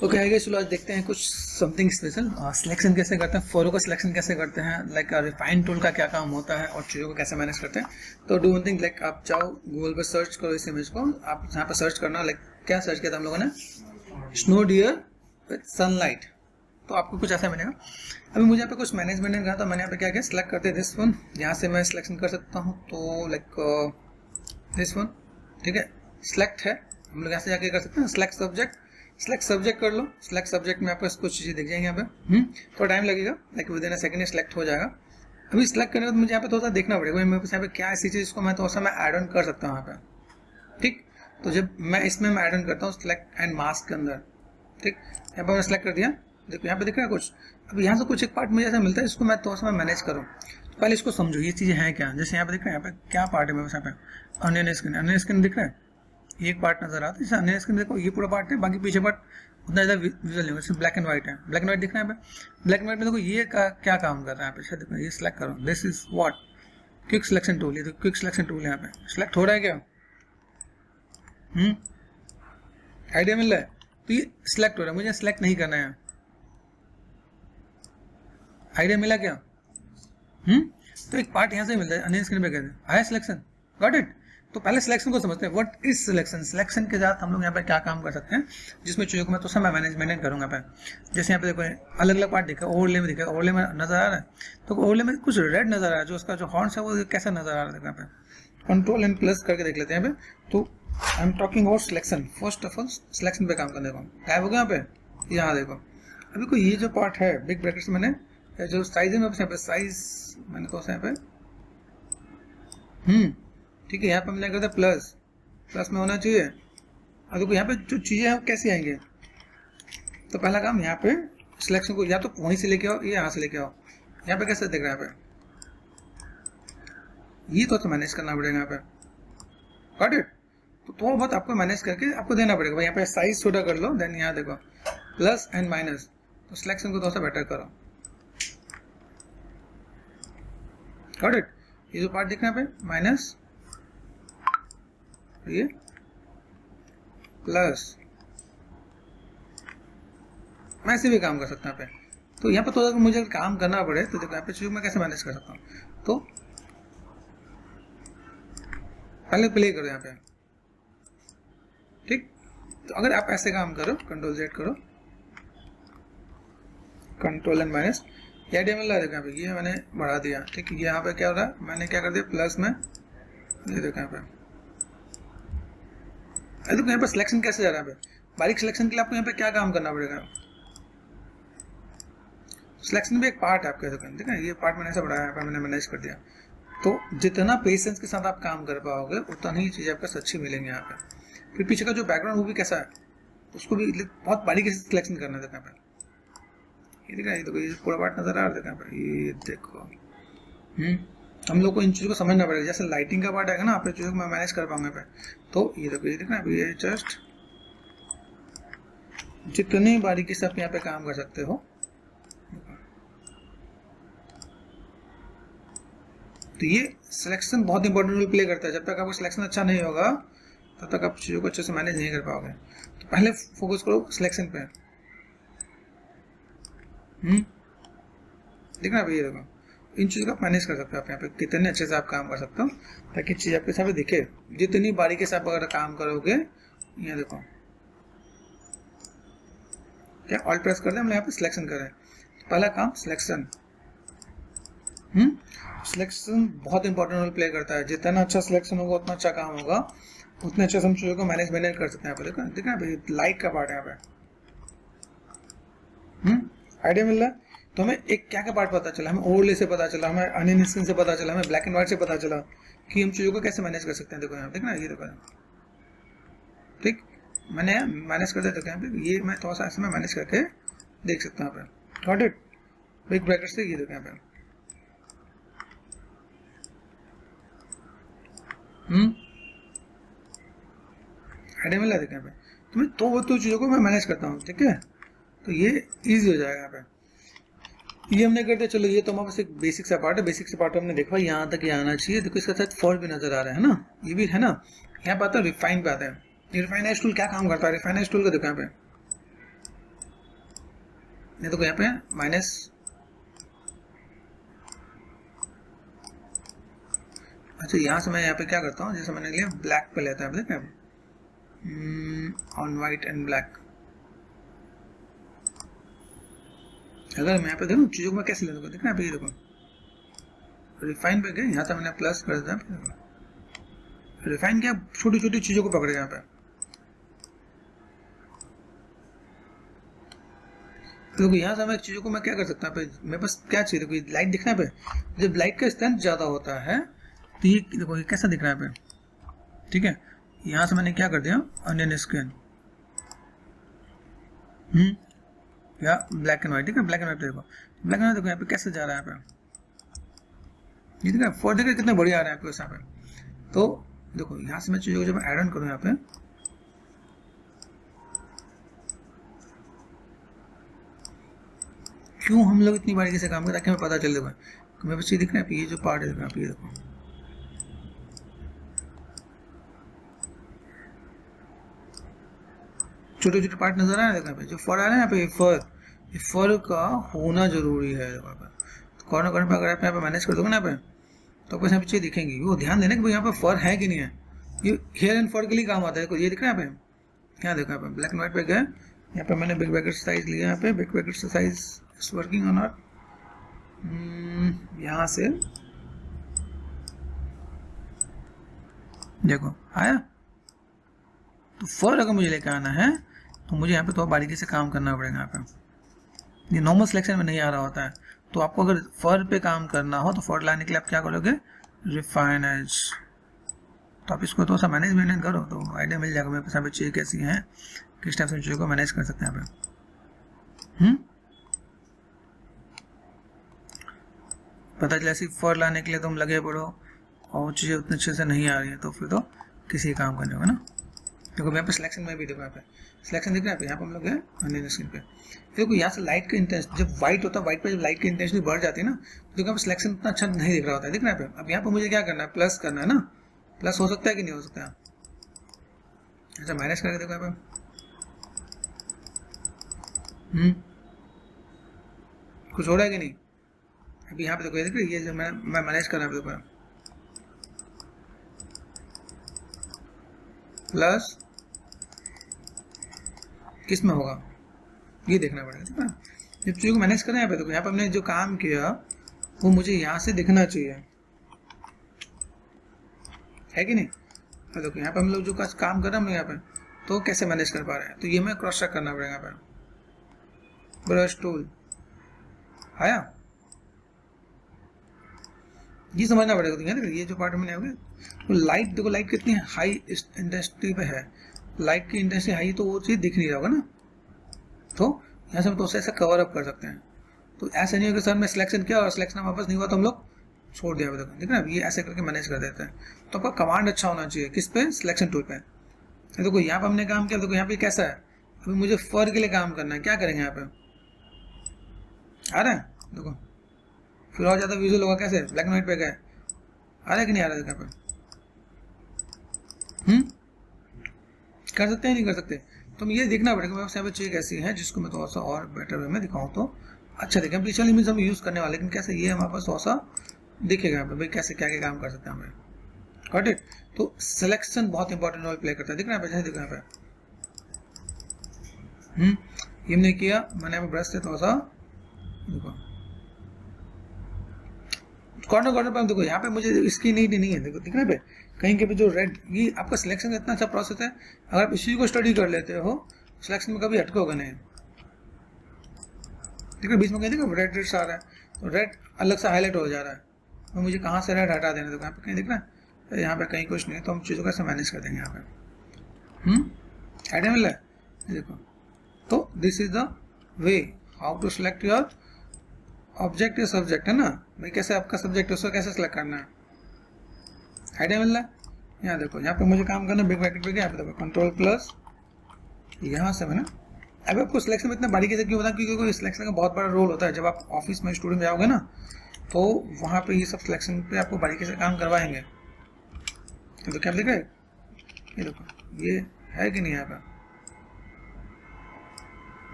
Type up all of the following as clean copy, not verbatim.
Okay आइए चलो आज देखते हैं कुछ समथिंग स्पेशल। सिलेक्शन कैसे करते हैं, फोरो का सिलेक्शन कैसे करते हैं, लाइक रिफाइन टूल का क्या काम होता है और चीज़ों को कैसे मैनेज करते हैं। तो डू वन थिंग, लाइक आप जाओ गूगल पर सर्च करो इस इमेज को। आप यहाँ पर सर्च करना, लाइक क्या सर्च किया था हम लोगों ने, स्नो डियर विथ सनलाइट। तो आपको कुछ ऐसा मिलेगा। अभी मुझे यहाँ पे कुछ मैनेजमेंट ने कहा था, मैंने यहाँ पे क्या किया, सिलेक्ट करते दिस वन। यहाँ से मैं सिलेक्शन कर सकता हूँ, तो लाइक दिस वन, ठीक है, सिलेक्ट है। हम लोग यहाँ से जाके कर सकते हैं सिलेक्ट सब्जेक्ट। सिलेक्ट सब्जेक्ट कर लो। सिलेक्ट सब्जेक्ट में आपको कुछ चीज़ें दिख जाएंगे यहाँ पे। थोड़ा टाइम लगेगा, like with in a second select हो जाएगा। अभी सिलेक्ट करने के बाद मुझे यहाँ पे थोड़ा सा देखना पड़ेगा मेरे पास यहाँ पे क्या ऐसी चीज़ को मैं थोड़ा सा मैं ऐड ऑन कर सकता हूँ यहाँ पे, ठीक। तो जब मैं इसमें मैं ऐड ऑन करता हूँ सिलेक्ट एंड मास्क के अंदर, ठीक, यहाँ पर मैं सिलेक्ट कर दिया। देखो यहाँ पे दिख रहा है कुछ। अब यहाँ से कुछ एक पार्ट मुझे ऐसा मिलता है, इसको मैं थोड़ा सा मैं मैनेज करूँ। तो पहले इसको समझो ये चीज़ें हैं क्या। जैसे यहाँ पे दिख रहा है, यहाँ पे क्या पार्ट है मेरे पास, यहाँ पे अनियन स्किन, अनियन स्किन दिख रहा है, एक पार्ट नजर आता है। जैसे अनियन स्किन देखो ये पूरा पार्ट है, बाकी पीछे पार्ट उतना ज़्यादा विजुअल नहीं होगा, ब्लैक एंड व्हाइट है। ब्लैक एंड व्हाइट दिख रहा है यहाँ पे। ब्लैक एंड व्हाइट में देखो ये क्या काम कर रहा है यहाँ पे, देखो ये सिलेक्ट करो, this is what, quick selection tool. ये तो क्विक सिलेक्शन टूल है, यहाँ पे सिलेक्ट हो रहा है क्या, आइडिया मिल रहा है। तो ये सिलेक्ट हो रहा है, मुझे सिलेक्ट नहीं करना है। आइडिया मिला क्या? तो एक पार्ट यहाँ से मिलता है, अनियन स्क्रीन पे कहते हैं आया सिलेक्शन, गॉट इट। तो पहले सिलेक्शन को समझते हैं, व्हाट इज सिलेक्शन। सिलेक्शन के साथ हम लोग यहाँ पे क्या काम कर सकते हैं, जिसमें चीज़ों को मैं तो सब मैं मैनेजमेंट करूँगा पे। जैसे यहाँ पे देखो अलग अलग पार्ट दिखा, ओवरले में दिखा, ओवरले में नजर आ रहा है। तो ओवरले में कुछ रेड नजर आ रहा है, जो उसका जो हॉर्न्स है वो कैसा नजर आ रहा है यहाँ पे। कंट्रोल एंड प्लस करके देख लेते हैं यहाँ पे। तो I am talking about selection. First of all selection पे काम करने को गायब हो गया यहाँ पे। यहाँ देखो अभी कोई ये जो पार्ट है बिग ब्रैकेट्स मैंने जो साइज है, यहाँ पे साइज मैंने कौन सा यहाँ पे, ठीक है, यहाँ पे हमने करते प्लस, प्लस में होना चाहिए। अब देखो यहाँ पे जो चीज़ें हैं वो कैसे आएंगे। तो पहला काम यहाँ पे सिलेक्शन को या तो वहीं से लेके आओ या यहाँ से लेके आओ। यहाँ पे कैसे देख रहे हैं यहाँ पे, ये तो मैनेज करना पड़ेगा यहाँ पे, गॉट इट। तो थोड़ा बहुत आपको मैनेज करके आपको देना पड़ेगा भाई। यहाँ पे साइज छोटा कर लो, देन यहाँ देखो प्लस एंड माइनस। तो सिलेक्शन को थोड़ा सा बेटर करो, गॉट इट। ये जो पार्ट दिख रहा है पे माइनस, ये प्लस, मैं ऐसे भी काम कर सकता हूँ यहाँ पे। तो यहाँ पे तो अगर मुझे काम करना पड़े तो देखो यहाँ पे चीज़ों में कैसे मैनेज कर सकता हूँ। तो पहले प्ले करो यहाँ पे, ठीक। तो अगर आप ऐसे काम करो, कंट्रोल जेड करो, कंट्रोल एंड माइनस, ये आइडिया मिल रहा है। देखो यहाँ पे ये मैंने बढ़ा दिया, ठीक है। यहाँ पे क्या हो रहा है, मैंने क्या कर दिया प्लस में, ये देखो यहाँ पे। देखो यहाँ पे सिलेक्शन कैसे जा रहा है। बारीक सिलेक्शन के लिए आपको यहाँ पे क्या काम करना पड़ेगा। सिलेक्शन भी एक पार्ट है आपके दुकान, ठीक है। ये पार्ट मैंने ऐसा बढ़ाया, यहाँ पर मैंने मैनेज कर दिया। तो जितना पेशेंस के साथ आप काम कर पाओगे उतना ही चीज़ें आपको अच्छी मिलेंगी यहाँ पे। फिर पीछे का जो बैकग्राउंड वो भी कैसा है, उसको भी बहुत बारीकी से सिलेक्शन करना है। देखो यहाँ पे ये दिख रहा है, देखो ये पूरा पार्ट नजर आ रहा है यहाँ पे, ये देखो। हम लोग को इन चीज़ों को समझना पड़ेगा। जैसे लाइटिंग का पार्ट आएगा ना, आप चीज़ों को मैं मैनेज कर पाऊंगा पे। तो ये देखो, ये देखना ये जस्ट जितनी बारीकी से आप यहाँ पे काम कर सकते हो। तो ये सिलेक्शन बहुत इंपॉर्टेंट रोल प्ले करता है। जब तक आपका सिलेक्शन अच्छा नहीं होगा तब तक आप चीज़ों को अच्छे से मैनेज नहीं कर पाओगे। तो पहले फोकस करो सिलेक्शन पे। देखना भैया, देखो इन चीज़ों को मैनेज कर सकते हो आप यहाँ पे, कितने अच्छे से आप काम कर सकते हो ताकि चीज़ आपके सामने दिखे। जितनी बारीकी से आप अगर काम करोगे, यहाँ देखो क्या ऑल्ट प्रेस कर दें, हम यहाँ पे सिलेक्शन करें। तो पहला काम सिलेक्शन। सिलेक्शन बहुत इंपॉर्टेंट रोल प्ले करता है। जितना अच्छा सिलेक्शन होगा उतना अच्छा काम होगा, उतने अच्छे से हम चीज़ों को मैनेज कर सकते हैं। यहाँ पे देखो ना भाई, लाइट का पार्ट है यहाँ पे। आइडिया मिल रहा है। तो हमें एक क्या पार्ट पता चला, हमें ओवरले से पता चला, हमें अनियन स्किन से पता चला, हमें ब्लैक एंड व्हाइट से पता चला कि हम चीज़ों को कैसे मैनेज कर सकते हैं। देखो यहाँ देखना, ये देखो, ठीक, मैंने मैनेज कर दिया। देखो यहाँ पे ये मैं थोड़ा सा ऐसे में मैनेज करके देख सकता हूँ यहाँ पे, गॉट इट। बिग ब्रैकेट से ये देखो यहाँ पे, आइडिया मिला। देखो यहाँ पे तो मैं तो चीज़ों को मैं मैनेज करता हूँ, ठीक है। तो ये ईजी हो जाएगा यहाँ पे। ये हमने कर दिया। चलो ये तो हमारे पास एक बेसिक सा पार्ट है। बेसिक सा पार्ट हमने देखा यहाँ तक ये आना चाहिए। देखो इसके साथ फॉर भी नजर आ रहा है ना, ये भी है ना। यहाँ पे आता है रिफाइन पे आता है। ये रिफाइनाइज टूल क्या काम करता है, रिफाइनाइज टूल को देखो यहाँ पे, ये देखो यहाँ पे माइनस, अच्छा यहाँ से मैं यहाँ पे क्या करता हूँ, जैसे मैंने लिया ब्लैक पे लेता है, देखें ऑन वाइट एंड ब्लैक। अगर मैं यहाँ पे देखूँ चीज़ों को मैं कैसे ले लूँगा, देखना यहाँ पे, ये देखो रिफाइन पे गए, यहाँ से मैंने प्लस कर दिया, रिफाइन क्या छोटी छोटी चीज़ों को पकड़े यहाँ पे। देखो यहाँ से मैं चीज़ों को मैं क्या कर सकता हूँ, मेरे पास क्या चाहिए, देखो लाइट दिखना पे, जब लाइट का स्ट्रेंथ ज़्यादा होता है तो ये देखो ये कैसा दिख रहा है पे, ठीक है। यहाँ से मैंने क्या कर दिया अनियन स्क्रीन, या ब्लैक एंड व्हाइट, ठीक है। ब्लैक एंड व्हाइट देखो, ब्लैक एंड व्हाइट देखो यहाँ पे कैसे जा रहा है पे, ये देखा फोर देखिए कितने बढ़िया आ रहा है आपको यहाँ पे। तो देखो यहाँ से मैं चीज़ों को जब ऐड ऑन करूँ यहाँ पे, क्यों हम लोग इतनी बारीकी से काम करें ताकि हमें पता चल जाए। मेरे बच्चे दिख रहे हैं ये जो पार्ट है, ये देखो छोटे छोटे पार्ट नजर आ रहे हैं, देखो जो फर आ रहा है यहाँ पे, ये फर का होना जरूरी है। देखो तो कॉर्नर कॉर्नर पे अगर आप यहाँ पे मैनेज कर दोगे ना यहाँ पे, तो आपको यहाँ पे चीज़ दिखेंगी। वो ध्यान देना कि भाई यहाँ पे फर है कि नहीं है, ये हेयर एंड फर के लिए काम आता है। देखो ये दिख रहा है यहाँ पे, यहाँ देखो यहाँ पे ब्लैक एंड व्हाइट पे गए, यहाँ पे मैंने बिग ब्रैकेट साइज लिया, यहाँ पे big bracket size is working और नॉट, यहाँ से देखो आया। तो फर अगर मुझे लेकर आना है तो मुझे यहाँ पे थोड़ा बारीकी से काम करना पड़ेगा। यहाँ पे ये नॉर्मल सिलेक्शन में नहीं आ रहा होता है, तो आपको अगर फर पे काम करना हो तो फर लाने के लिए आप क्या करोगे, रिफाइन एज। तो आप इसको थोड़ा सा मैनेज करो तो आइडिया मिल जाएगा मेरे पास यहाँ पे चीज़ कैसी है, किस टाइप से चीज़ों को मैनेज कर सकते हैं यहाँ पे। पता चला सिर्फ फर लाने के लिए तुम लगे पड़ो और चीज़ें उतने अच्छे से नहीं आ रही है, तो फिर तो किसी काम करने होगा ना। देखो यहाँ पे सिलेक्शन में भी देखो, यहाँ पे सिलेक्शन दिख रहा है, यहाँ पे हम लोग हैं अनियन स्क्रीन पे। देखो यहाँ से लाइट का इंटेंसिटी जब व्हाइट होता है, व्हाइट पे जब लाइट की इंटेंसिटी बढ़ जाती है ना, तो यहाँ पे सिलेक्शन उतना अच्छा नहीं दिख रहा होता है, दिख रहा है। अब यहाँ पे मुझे क्या करना है, प्लस करना है ना, प्लस हो सकता है कि नहीं हो सकता है। अच्छा माइनस करके देखो यहाँ पे, कुछ हो रहा है कि नहीं। अभी यहाँ पे देखो, देख रही है, ये जो मैं मैनेज कर रहा हूँ, देखो प्लस किस में होगा ये देखना पड़ेगा, ठीक है। जब चीज़ों को मैनेज करें यहाँ पे देखो, यहाँ पे हमने जो काम किया वो मुझे यहाँ से दिखना चाहिए, है कि नहीं। तो देखो यहाँ पे हम लोग जो काम कर रहे हैं हम यहाँ पे, तो कैसे मैनेज कर पा रहे हैं, तो ये मैं क्रॉस चेक करना पड़ेगा। यहाँ पे ब्रश टूल आया, ये समझना पड़ेगा। तो ये जो पार्ट मैंने हो गया, तो लाइट देखो, लाइट कितनी हाई इंटेंसिटी पे है, लाइट की इंटेंसिटी हाई, तो वो चीज़ दिख नहीं रहा होगा ना। तो यहाँ से हम तो उसे ऐसा कवर अप कर सकते हैं। तो ऐसा नहीं होगा सर मैं सिलेक्शन किया और सिलेक्शन वापस नहीं हुआ तो हम लोग छोड़ दिया, देखो ठीक है ना। ये ऐसे करके मैनेज कर देते हैं। तो आपका कमांड अच्छा होना चाहिए किस पे, सिलेक्शन टूल पे। देखो यहाँ पे हमने काम किया, देखो यहाँ पे कैसा है, अभी मुझे फर के लिए काम करना है, क्या करेंगे यहाँ पे, आ रहा है देखो, फिर और ज़्यादा विजुअल होगा कैसे, ब्लैक एंड व्हाइट पे गए, आ रहा है कि नहीं आ रहा है, यहाँ पे कर सकते हैं नहीं कर सकते। तो ये देखना पड़ेगा मेरे पास यहाँ पे चीज़ कैसी है जिसको मैं थोड़ा सा और बेटर वे में दिखाऊँ तो अच्छा देखें। पीछे वाली इमेज हम यूज़ करने वाले, लेकिन कैसे ये हमारे पास थोड़ा सा दिखेगा यहाँ पे, भाई कैसे क्या क्या काम कर सकते हैं हमें, गॉट इट। तो सिलेक्शन बहुत इंपॉर्टेंट रोल प्ले करता है, दिख रहा है, देखो यहाँ पे ये हमने किया, मैंने यहाँ पे ब्रश से थोड़ा सा देखो कॉर्नर कॉर्नर पे, देखो यहाँ पे मुझे इसकी नीड नहीं है, देखो दिखने पे कहीं के भी जो रेड, ये आपका सिलेक्शन का इतना अच्छा प्रोसेस है। अगर आप इसी को स्टडी कर लेते हो सिलेक्शन में कभी अटकोगे नहीं। देखो बीच में कहीं देखो रेड रेड आ रहा है, तो रेड अलग से हाईलाइट हो जा रहा है, तो मुझे कहाँ से रेड हटा देना, देखो यहाँ पे कहीं दिख रहा है, यहाँ पे कहीं कुछ नहीं है, तो हम चीज़ों को कैसे मैनेज कर देंगे यहाँ पे, आइडिया मिल रहा है। देखो तो this is the way how to select your object या सब्जेक्ट, है ना भाई, कैसे आपका सब्जेक्ट है उसको कैसे सिलेक्ट करना है, आइडिया मिल रहा है। यहाँ देखो यहाँ पे मुझे काम करना है, बिग ब्रैकेट पे गया, यहाँ पे देखो कंट्रोल प्लस, यहाँ से मैंने अब आपको सिलेक्शन में इतना बारीकी से क्यों बताऊँ, क्योंकि सिलेक्शन का बहुत बड़ा रोल होता है। जब आप ऑफिस में स्टूडेंट जाओगे ना, तो वहाँ पे ये सब सिलेक्शन पे आपको बारीकी से काम करवाएंगे। तो क्या देख रहे हैं, ये देखो ये है कि नहीं यहाँ पे,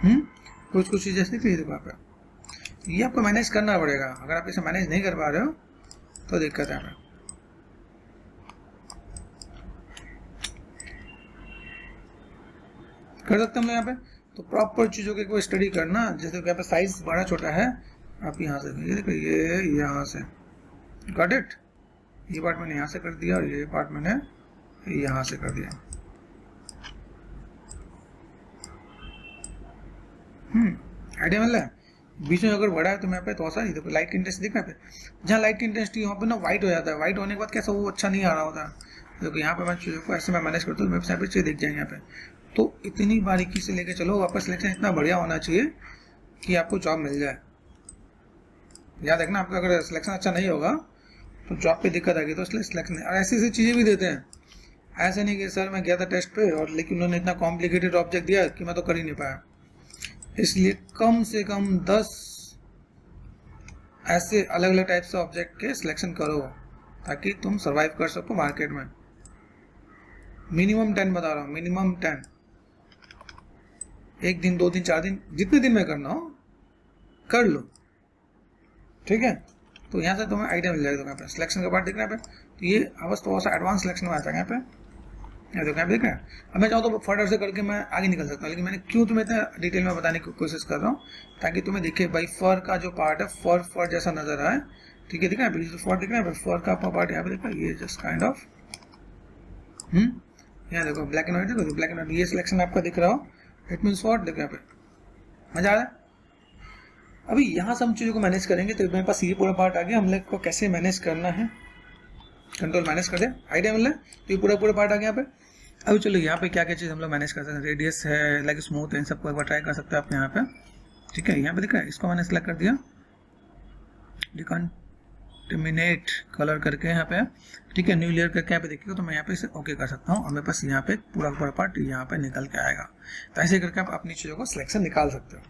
कुछ कुछ चीज़ें दिख रही है, देखो यहाँ पे। ये आपको मैनेज करना पड़ेगा, अगर आप इसे मैनेज नहीं कर पा रहे हो तो दिक्कत है। हमें कर सकते हम यहाँ पे। तो प्रॉपर चीज़ों की कोई स्टडी करना, जैसे कि यहाँ पे साइज बड़ा छोटा है, आप यहाँ से ये देखो, ये यहाँ से गॉट इट, ये पार्ट मैंने यहाँ से कर दिया और ये पार्ट मैंने यहाँ से कर दिया। आइडिया मिल रहा है। बीच में अगर बड़ा है तो मैं पे थोड़ा सा देखो लाइट की इंटेंसिटी दिख रहा है, जहाँ लाइट की इंटेंसिटी वहाँ पे ना वाइट हो जाता है, वाइट होने के बाद कैसा वो अच्छा नहीं आ रहा होता। देखो यहाँ पे मैं चीज़ों को ऐसे मैं मैनेज करता हूँ, मेरे यहाँ पे चीज़ दिख जाएंगे यहाँ पे। तो इतनी बारीकी से लेके चलो, आपका सिलेक्शन इतना बढ़िया होना चाहिए कि आपको जॉब मिल जाए। याद रखना, आपका अगर सिलेक्शन अच्छा नहीं होगा तो जॉब पे दिक्कत आएगी। तो इसलिए सिलेक्शन, और ऐसी ऐसी चीज़ें भी देते हैं, ऐसे नहीं कि सर मैं गया था टेस्ट पे और लेकिन उन्होंने इतना कॉम्प्लिकेटेड ऑब्जेक्ट दिया कि मैं तो कर ही नहीं पाया। इसलिए कम से कम 10 ऐसे अलग अलग टाइप से ऑब्जेक्ट के सिलेक्शन करो ताकि तुम सरवाइव कर सको मार्केट में। मिनिमम 10 बता रहा हूँ, मिनिमम 10। 1 दिन 2 दिन 4 दिन जितने दिन में करना हो कर लो, ठीक है। तो यहाँ से तुम्हें आइडिया मिल जाएगा। तो यहाँ पे सिलेक्शन का पार्ट दिख रहा है। तो ये आवाज थोड़ा सा एडवांस सिलेक्शन में आता है यहाँ पे, देखो यहाँ पे दिख रहा है। अब मैं चाहूँ तो फर्दर से करके मैं आगे निकल सकता हूँ, लेकिन मैंने क्यों तुम्हें इतना डिटेल में बताने की कोशिश कर रहा हूँ ताकि तुम्हें दिखे भाई फर का जो पार्ट है फर जैसा नजर आए, ठीक है। दिख रहा है फर दिख रहा है, फर का पार्ट यहाँ पे दिख रहा है, ये जस्ट काइंड ऑफ यहाँ देखो ब्लैक एंड व्हाइट, देखो ब्लैक एंड व्हाइट, ये सिलेक्शन आपका दिख रहा हो, इट मीन्स व्हाट, देखो यहाँ पे मजा आ रहा है। अभी यहाँ से हम चीज़ों को मैनेज करेंगे। तो मेरे पास ये पूरा पार्ट आ गया, हम लोग को कैसे मैनेज करना है, कंट्रोल मैनेज कर दे, आइडिया मिल रहा है। तो ये पूरा पार्ट आ गया यहाँ पे। अभी चलो यहाँ पे क्या क्या चीज़ हम लोग मैनेज कर सकते हैं, रेडियस है, लाइक स्मूथ है, इन सबको एक बार ट्राई कर सकते हैं आप यहाँ पे, ठीक है। यहाँ पे दिख रहा है, इसको मैंने सेलेक्ट कर दिया, डिकंटिमिनेट कलर करके यहाँ पे, ठीक है। न्यू लेयर करके यहाँ पे देखिएगा तो मैं यहाँ पे इसे ओके कर सकता हूँ और मेरे पास यहाँ पे पूरा पार्ट यहाँ पे निकल के आएगा। तो ऐसे करके आप अपनी चीज़ों को सिलेक्शन निकाल सकते हो।